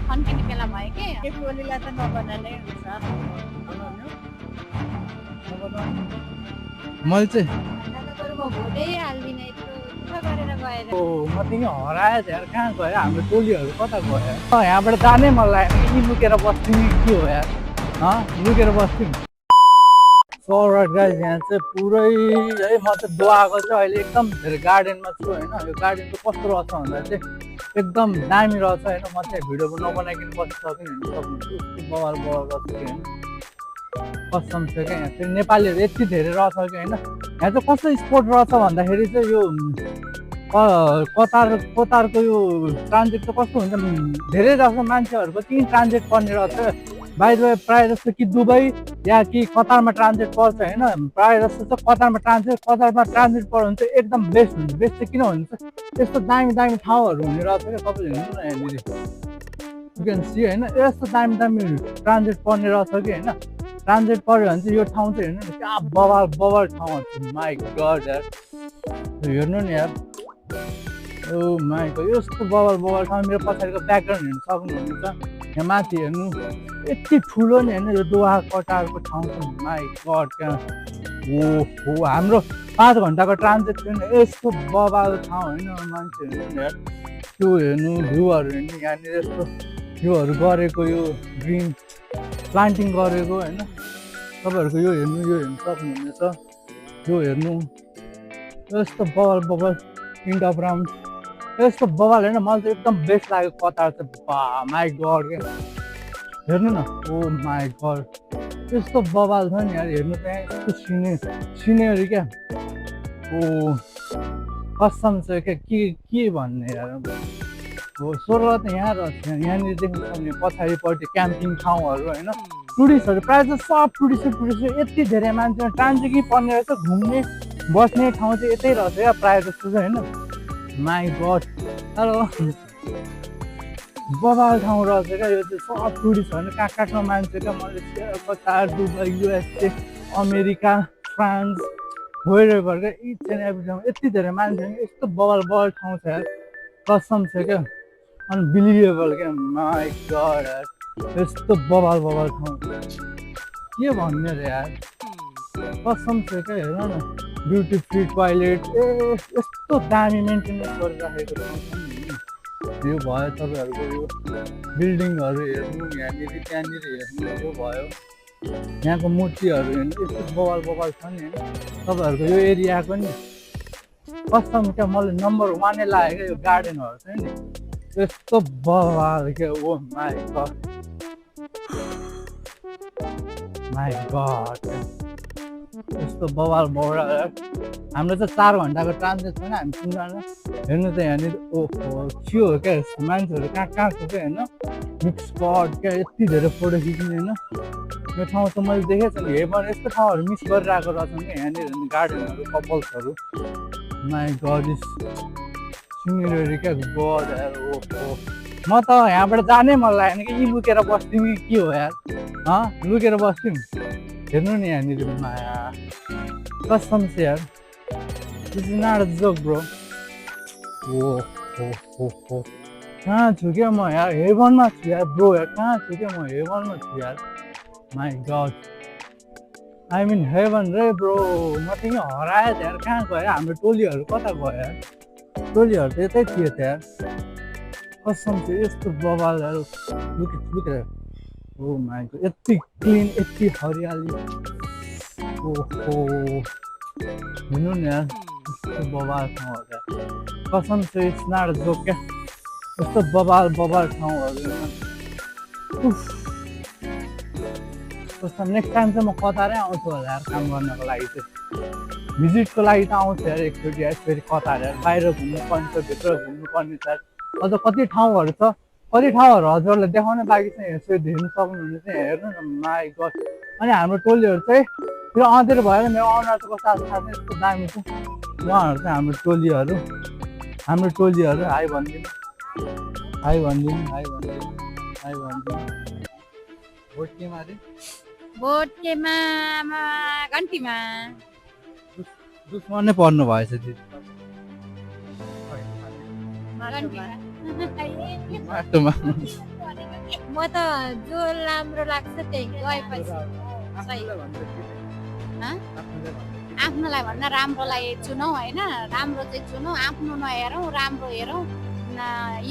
खन्किने बेला भयो कि के टोलीलाई त नबनाने हुन्छ मैले चाहिँ म भोटै हाल्दिनँ यत्रो दुःख गरेर गएर म तिमी हरायो यार कहाँ गयो हाम्रो टोलीहरू कता गयो यहाँबाट जानै मन लाग्यो कि लुकेर बस्थ्यौँ के हो यार लुकेर बस्थ्यौँ सर गाइज यहाँ चाहिँ पुरै है म चाहिँ दोआएको चाहिँ अहिले एकदम धेरै गार्डनमा छु होइन यो गार्डन चाहिँ कस्तो रहेछ भन्दा चाहिँ एकदम दामी रहेछ होइन म चाहिँ भिडियो नबनाइकन बसिसकेँ हेर्नु सक्नुहुन्छ यस्तो बवाल बवाल रहेछ कि होइन कसम छ क्या यहाँ फेरि नेपालीहरू यति धेरै रहेछ कि होइन यहाँ चाहिँ कस्तो स्पोर्ट रहेछ भन्दाखेरि चाहिँ यो कतारको यो ट्रान्जिट चाहिँ कस्तो हुन्छ धेरै जस्तो मान्छेहरूको त्यहीँ ट्रान्जिट पर्ने रहेछ बाहिर प्रायः जस्तो कि दुबई या कि कतारमा ट्रान्जिट पर्छ होइन प्रायः जस्तो चाहिँ कतारमा ट्रान्जिट पर्यो भने चाहिँ एकदम बेस्ट हुन्छ बेस्ट चाहिँ किन हुन्छ यस्तो दामी दामी ठाउँहरू हुने रहेछ क्या तपाईँले हेर्नु न यहाँनिर यु क्यान सी होइन यस्तो दामी दामी ट्रान्जिट पर्ने रहेछ कि होइन ट्रान्जिट पर्यो भने चाहिँ यो ठाउँ चाहिँ हेर्नु न क्या बवाल बवाल ठाउँहरू छ माई गड यार हेर्नु नि यार ओ माई गड यस्तो बवाल बवाल ठाउँ मेरो पछाडिको ब्याकग्राउन्ड हेर्नु सक्नुहुनेछ यहाँ माथि हेर्नु यति ठुलो नि होइन यो दोहा कटारको ठाउँ छ माई गड क्या हो हाम्रो 5 घन्टाको ट्रान्जिट थियो नि यस्तो बवाल ठाउँ होइन मान्छे हेर्नु नि यार त्यो हेर्नु भ्यूहरू हेर्नु यहाँनिर यस्तो भ्यूहरू गरेको यो ग्रिन प्लान्टिङ गरेको होइन तपाईँहरूको यो हेर्नु सक्नुहुनेछ यो हेर्नु यस्तो बवाल बवाल इन्ड अफ राउन्ड यस्तो बवाल होइन मलाई चाहिँ एकदम बेस्ट लाग्यो कतार चाहिँ बा माई गड क्या हेर्नु न ओ माई गड यस्तो बवाल छ नि यार हेर्नु त्यहाँ यस्तो सिनेरी क्या ओ कसम छ क्या के भन्ने यार हो स्वर्ग त यहाँ रहेछ यहाँनिर देख्नु सक्ने पछाडिपट्टि क्याम्पिङ ठाउँहरू होइन टुरिस्टहरू प्रायः चाहिँ सब टुरिस्ट यति धेरै मान्छे ट्रान्जिटै पर्ने रहेछ घुम्ने बस्ने ठाउँ चाहिँ यतै रहेछ क्या प्रायः जस्तो चाहिँ होइन माई गड हेलो बवाल ठाउँ रहेछ क्या यो चाहिँ सब टुरिस्टहरू कहाँ कहाँको मान्छे क्या Malaysia Qatar Dubai USA America France wherever क्या इच एन्ड एभ्री ठाउँ यति धेरै मान्छे यस्तो बवाल बवाल ठाउँ छ यार कसम छ क्या अनबिलिभेबल क्या माई गड यार यस्तो बवाल बवाल ठाउँ के भन्ने रे यार कसम छ क्या हेर न ब्युटी फ्री टोइलेट यस्तो दामी मेन्टेनेन्स गरिराखेको ठाउँ छ नि यो भयो तपाईँहरूको यो बिल्डिङहरू हेर्नु यहाँनिर त्यहाँनिर हेर्नु यो भयो यहाँको मूर्तिहरू हेर्नु यस्तो बवाल बवाल छ नि होइन तपाईँहरूको यो एरियाको नि कसम क्या मलाई नम्बर 1 लाग्यो क्या यो गार्डनहरू चाहिँ नि यस्तो बवाल क्या ओ माई गड यस्तो बवाल बवाल हाम्रो चाहिँ 4 घन्टाको ट्रान्जिट छैन हामी 3 जना हेर्नु त यहाँनिर ओहो के हो क्या मान्छेहरू कहाँको क्या होइन मिक्स स्पट क्या यति धेरै फोटो खिच्ने होइन यो ठाउँ त मैले देखेको छु नि हेर्नु यस्तो ठाउँहरू मिस गरिरहेको रहेछन् क्या यहाँनिर गार्डनहरू कपल्सहरू माई गड इज सिनेरी क्या गड यार ओहो म त यहाँबाट जानै मन लागेन कि यी लुकेर बस्थ्यौँ कि के हो यार लुकेर बस्थ्यौँ हेर्नु नि यहाँनिर माया कसम छ यार this is not a joke bro हो कहाँ छु क्या म यार हेभनमा छु यार ब्रो यार कहाँ छु क्या म हेभनमा छु यार my god I mean heaven रे ब्रो म तिमी हरायो त यार कहाँ गयो हाम्रो टोलीहरू कता गयो यार टोलीहरू त यतै थियो त यार कसम थियो यस्तो बवाल यार लुकेर ओ माई गड यति क्लिन यति हरियाली ओहो हेर्नु नि यार यस्तो बवाल ठाउँहरू यार कसम छ इट्स नट अ जोक क्या यस्तो बवाल ठाउँहरू कस्तो नेक्स्ट टाइम चाहिँ म कतारै आउँछु होला यार काम गर्नको लागि चाहिँ भिजिटको लागि त आउँछु यार एकचोटि यार फेरि कतार यार बाहिर घुम्नु पर्ने छ भित्र घुम्नु पर्ने छ अझ कति ठाउँहरू छ कति ठाउँहरू हजुरलाई देखाउन बाँकी चाहिँ यसो हेर्नु सक्नुहुनेछ हेर्नु न माई गड अनि हाम्रो टोलीहरू चाहिँ फेरि अँधेर भएर मेरो अरुणाचलको साथमा यस्तो दामी छ उहाँहरू चाहिँ हाम्रो टोलीहरू हाई भनिदिनु भोट केमा अरे भोट केमा घन्टीमा दुश्मन नै पर्नु भएछ दिदी घन्टीमा माटोमा म त जो राम्रो लाग्छ त्यही गएपछि सही आफ्नोलाई भन्दा राम्रोलाई चुनौ होइन, राम्रो चाहिँ चुनौ, आफ्नो नहेरौँ, राम्रो हेरौँ,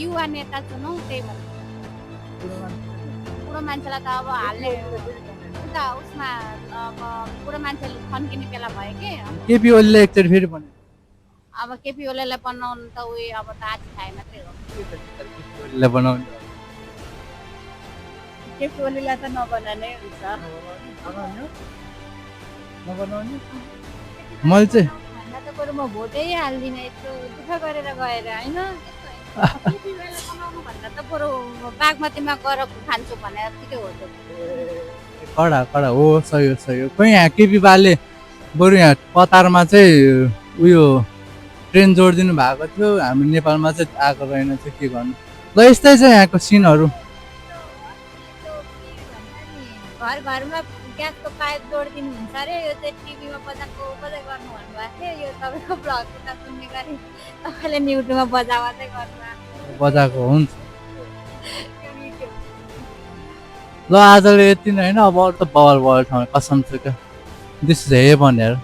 युवा नेता चुनौ, त्यही भन्नु। बुढो मान्छेलाई त अब हाल्ने उता उसमा अब बुढो मान्छेले थन्किने बेला भयो कि केपी ओलीले एकचोटि फेरि भन्यो अब केपी ओलीलाई बनाउनु त उयो अब त आज खाए मात्रै हो। ओलीलाई बनाउने केपी ओलीलाई त नबनानै हुन्छ। नबनाउने मैले चाहिँ भन्दा त बरु म भोटै हाल्दिनँ यत्रो दुःख गरेर गएर होइन। केपी ओलीलाई बनाउनु भन्दा त बरु बागमतीमा गएर खान्छु भने जतिकै हो त्यो। कडा कडा हो, सही हो सही हो। खोइ यहाँ केपी बाले बरु यहाँ कतारमा चाहिँ उयो ट्रेन जोडिदिनु भएको थियो, हामी नेपालमा चाहिँ आएको रहेन चाहिँ के गर्नु। ल यस्तै छ यहाँको सिनहरू। घर घरमा ग्यासको पाइप जोडिदिनु हुन्छ अरे, यो चाहिँ टिभीमा बजाएको बजाइ गर्नु भन्नुभएको थियो। यो तपाईँको भ्लगबाट सुन्ने गरी तपाईँले युट्युबमा बजाउँदै गर्नु बजाएको हुन्छ। ल आजले यति नै होइन, अब अरू त बवाल ठाउँ कसम छ क्या। दिस इज हेभन यार।